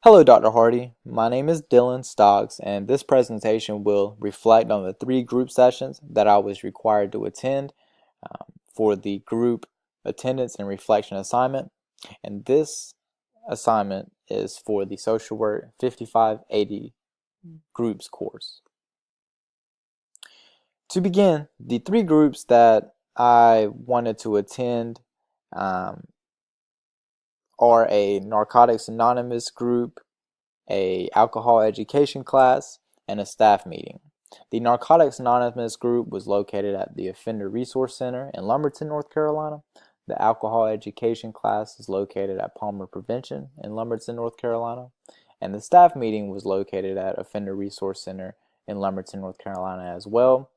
Hello, Dr. Hardy. My name is Dylan Stoggs, and this presentation will reflect on the 3 group sessions that I was required to attend for the group attendance and reflection assignment. And this assignment is for the Social Work 5580 groups course. To begin, the 3 groups that I wanted to attend are a Narcotics Anonymous group, a alcohol education class, and a staff meeting. The Narcotics Anonymous group was located at the Offender Resource Center in Lumberton, North Carolina. The alcohol education class is located at Palmer Prevention in Lumberton, North Carolina. And the staff meeting was located at Offender Resource Center in Lumberton, North Carolina as well.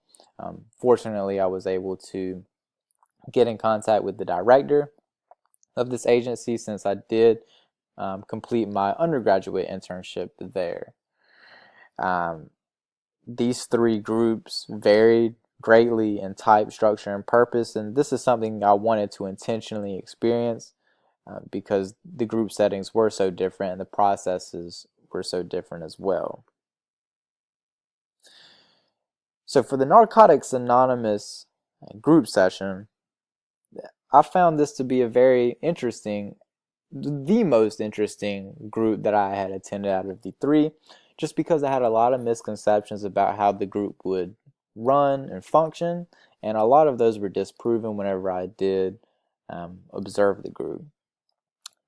Fortunately, I was able to get in contact with the director of this agency since I did complete my undergraduate internship there. These 3 groups varied greatly in type, structure, and purpose, and this is something I wanted to intentionally experience because the group settings were so different and the processes were so different as well. So for the Narcotics Anonymous group session, I found this to be a very interesting, the most interesting group that I had attended out of the 3, just because I had a lot of misconceptions about how the group would run and function, and a lot of those were disproven whenever I did observe the group.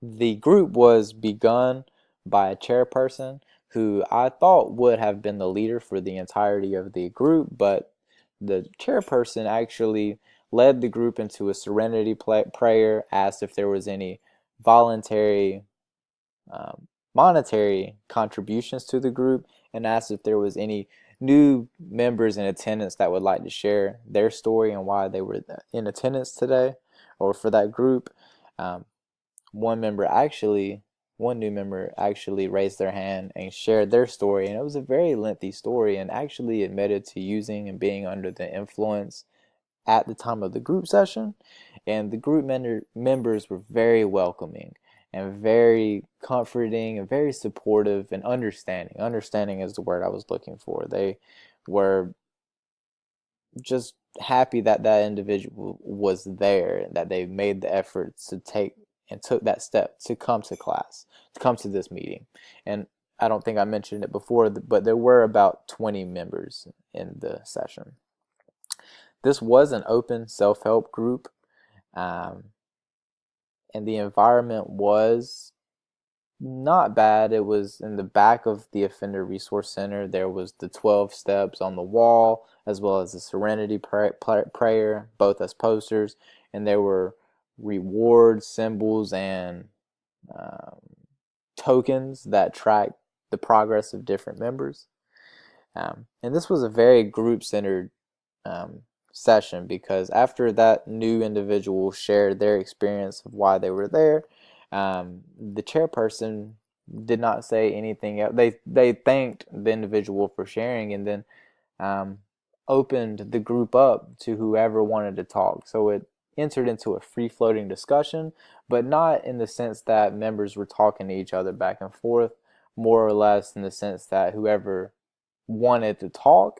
The group was begun by a chairperson who I thought would have been the leader for the entirety of the group, but the chairperson actually led the group into a serenity prayer, asked if there was any voluntary monetary contributions to the group, and asked if there was any new members in attendance that would like to share their story and why they were in attendance today or for that group. One new member actually raised their hand and shared their story, and it was a very lengthy story, and actually admitted to using and being under the influence at the time of the group session. And the group members were very welcoming and very comforting and very supportive and understanding. Understanding is the word I was looking for. They were just happy that that individual was there, that they made the effort to take and took that step to come to class, to come to this meeting. And I don't think I mentioned it before, but there were about 20 members in the session. This was an open self-help group, and the environment was not bad. It was in the back of the Offender Resource Center. There was the 12 steps on the wall, as well as the Serenity prayer, both as posters, and there were rewards, symbols, and tokens that track the progress of different members. And this was a very group-centered session, because after that new individual shared their experience of why they were there, the chairperson did not say anything else. They thanked the individual for sharing, and then opened the group up to whoever wanted to talk. So it entered into a free-floating discussion, but not in the sense that members were talking to each other back and forth, more or less in the sense that whoever wanted to talk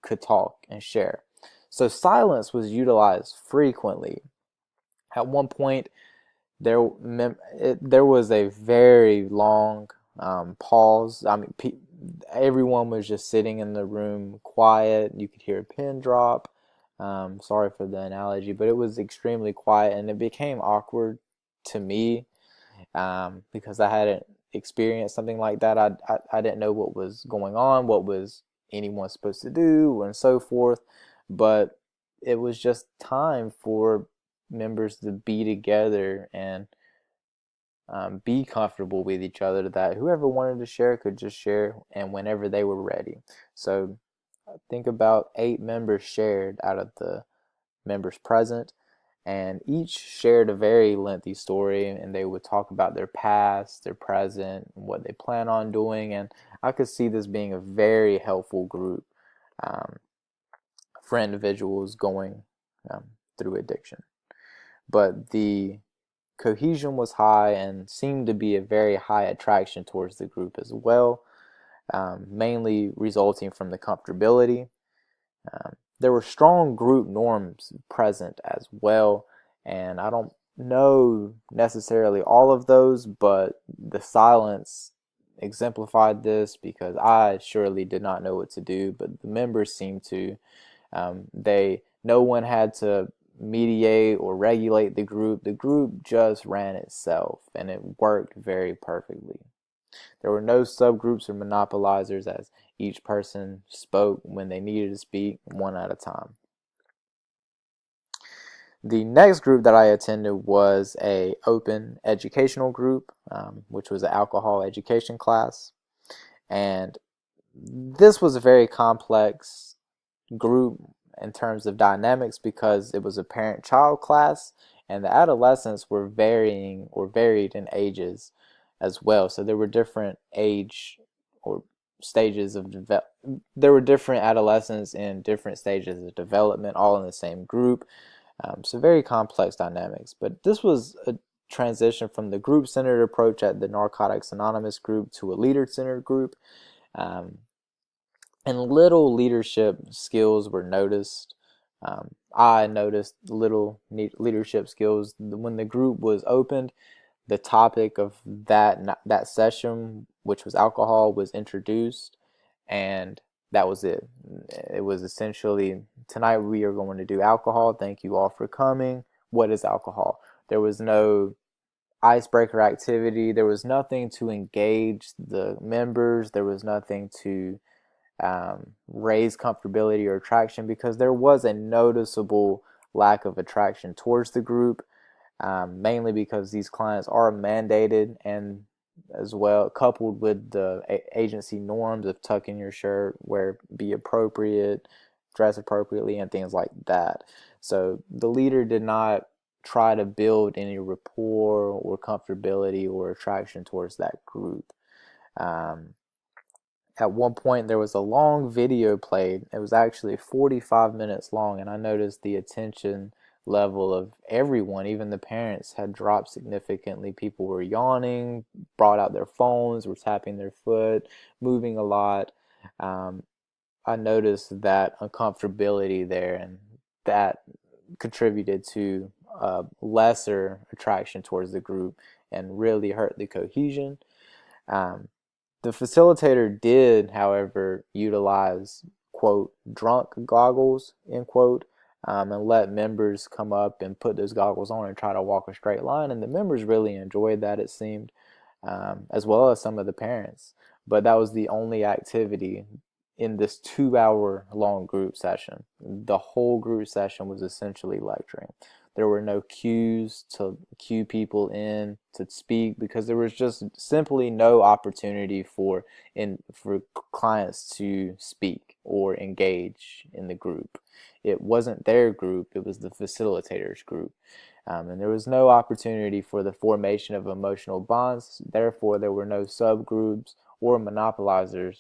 could talk and share. So silence was utilized frequently. At one point, there was a very long pause. I mean, everyone was just sitting in the room quiet. You could hear a pin drop. Sorry for the analogy, but it was extremely quiet, and it became awkward to me because I hadn't experienced something like that. I didn't know what was going on, what was anyone supposed to do, and so forth. But it was just time for members to be together and be comfortable with each other, that whoever wanted to share could just share, and whenever they were ready. So I think about 8 members shared out of the members present, and each shared a very lengthy story, and they would talk about their past, their present, and what they plan on doing. And I could see this being a very helpful group for individuals going through addiction. But the cohesion was high and seemed to be a very high attraction towards the group as well, mainly resulting from the comfortability. There were strong group norms present as well, and I don't know necessarily all of those, but the silence exemplified this because I surely did not know what to do, but the members seemed to. No one had to mediate or regulate the group. The group just ran itself, and it worked very perfectly. There were no subgroups or monopolizers, as each person spoke when they needed to speak, one at a time. The next group that I attended was a open educational group, which was an alcohol education class. And this was a very complex group in terms of dynamics because it was a parent-child class, and the adolescents were varied in ages as well. So there were different age or stages of there were different adolescents in different stages of development, all in the same group. So very complex dynamics. But this was a transition from the group-centered approach at the Narcotics Anonymous group to a leader-centered group. And little leadership skills were noticed. I noticed little leadership skills when the group was opened. The topic of that session, which was alcohol, was introduced, and that was it. It was essentially, tonight we are going to do alcohol. Thank you all for coming. What is alcohol? There was no icebreaker activity. There was nothing to engage the members. There was nothing to raise comfortability or attraction because there was a noticeable lack of attraction towards the group, mainly because these clients are mandated, and as well coupled with the agency norms of tuck in your shirt, be appropriate, dress appropriately, and things like that. So the leader did not try to build any rapport or comfortability or attraction towards that group. At one point, there was a long video played. It was actually 45 minutes long, and I noticed the attention level of everyone, even the parents, had dropped significantly. People were yawning, brought out their phones, were tapping their foot, moving a lot. I noticed that uncomfortability there, and that contributed to lesser attraction towards the group and really hurt the cohesion. The facilitator did, however, utilize, quote, drunk goggles, end quote, and let members come up and put those goggles on and try to walk a straight line. And the members really enjoyed that, it seemed, as well as some of the parents. But that was the only activity in this 2-hour long group session. The whole group session was essentially lecturing. There were no cues to cue people in to speak because there was just simply no opportunity for clients to speak or engage in the group. It wasn't their group, it was the facilitator's group. And there was no opportunity for the formation of emotional bonds. Therefore, there were no subgroups or monopolizers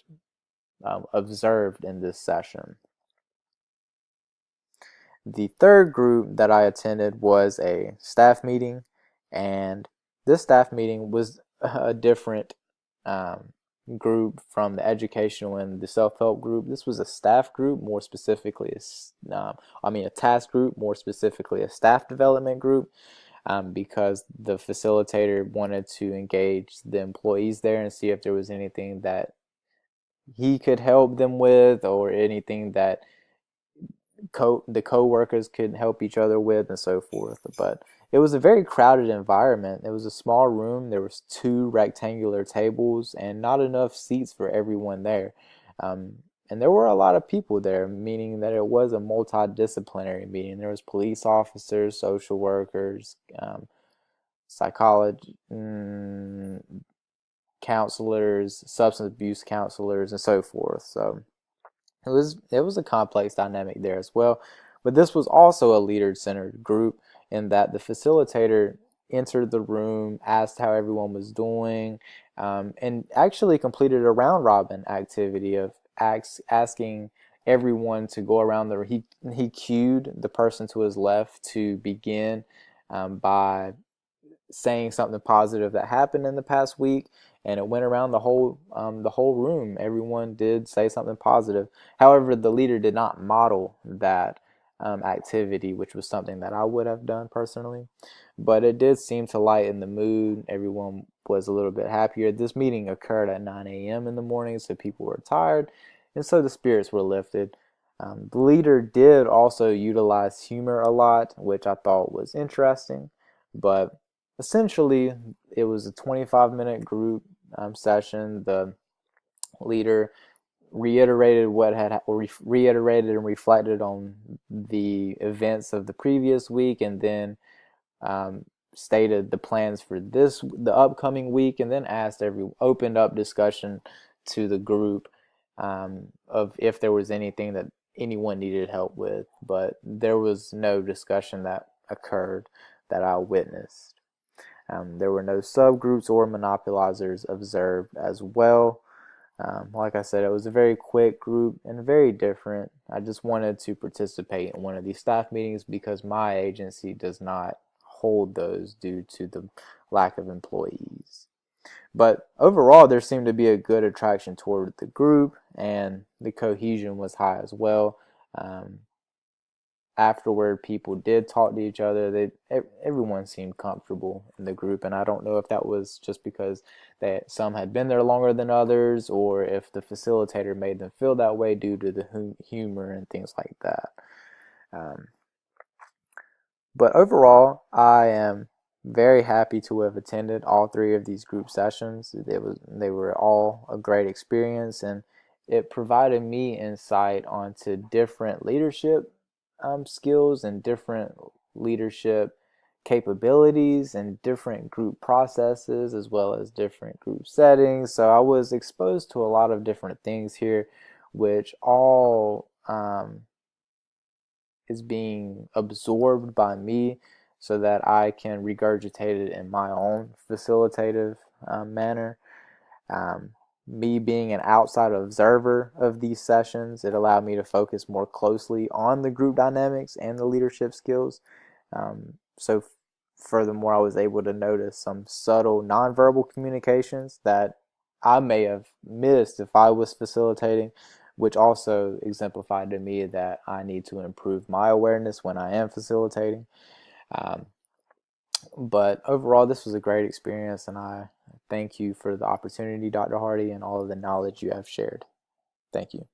observed in this session. The third group that I attended was a staff meeting, and this staff meeting was a different group from the educational and the self-help group. This was a staff group, more specifically a task group, more specifically a staff development group, because the facilitator wanted to engage the employees there and see if there was anything that he could help them with or anything that the co-workers could help each other with and so forth. But it was a very crowded environment. It was a small room. There was 2 rectangular tables and not enough seats for everyone there. And there were a lot of people there, meaning that it was a multidisciplinary meeting. There was police officers, social workers, psychology, counselors, substance abuse counselors, and so forth. So it was a complex dynamic there as well. But this was also a leader-centered group in that the facilitator entered the room, asked how everyone was doing, and actually completed a round-robin activity of asking everyone to go around he cued the person to his left to begin by saying something positive that happened in the past week, and it went around the whole room. Everyone did say something positive. However, the leader did not model that activity, which was something that I would have done personally. But it did seem to lighten the mood. Everyone was a little bit happier. This meeting occurred at 9 a.m. in the morning, so people were tired, and so the spirits were lifted. The leader did also utilize humor a lot, which I thought was interesting, but essentially it was a 25-minute group session. The leader reiterated reiterated and reflected on the events of the previous week, and then stated the plans for the upcoming week, and then opened up discussion to the group of if there was anything that anyone needed help with, but there was no discussion that occurred that I witnessed. There were no subgroups or monopolizers observed as well. Like I said, it was a very quick group and very different. I just wanted to participate in one of these staff meetings because my agency does not hold those due to the lack of employees. But overall, there seemed to be a good attraction toward the group, and the cohesion was high as well. Um, Afterward, people did talk to each other. Everyone seemed comfortable in the group, and I don't know if that was just because some had been there longer than others, or if the facilitator made them feel that way due to the humor and things like that. Um, but overall, I am very happy to have attended all three of these group sessions. They were all a great experience, and it provided me insight onto different leadership skills and different leadership capabilities and different group processes as well as different group settings. So I was exposed to a lot of different things here, which all is being absorbed by me so that I can regurgitate it in my own facilitative manner. Um, Me being an outside observer of these sessions, it allowed me to focus more closely on the group dynamics and the leadership skills. So, furthermore, I was able to notice some subtle nonverbal communications that I may have missed if I was facilitating, which also exemplified to me that I need to improve my awareness when I am facilitating. Um, but overall, this was a great experience, and I thank you for the opportunity, Dr. Hardy, and all of the knowledge you have shared. Thank you.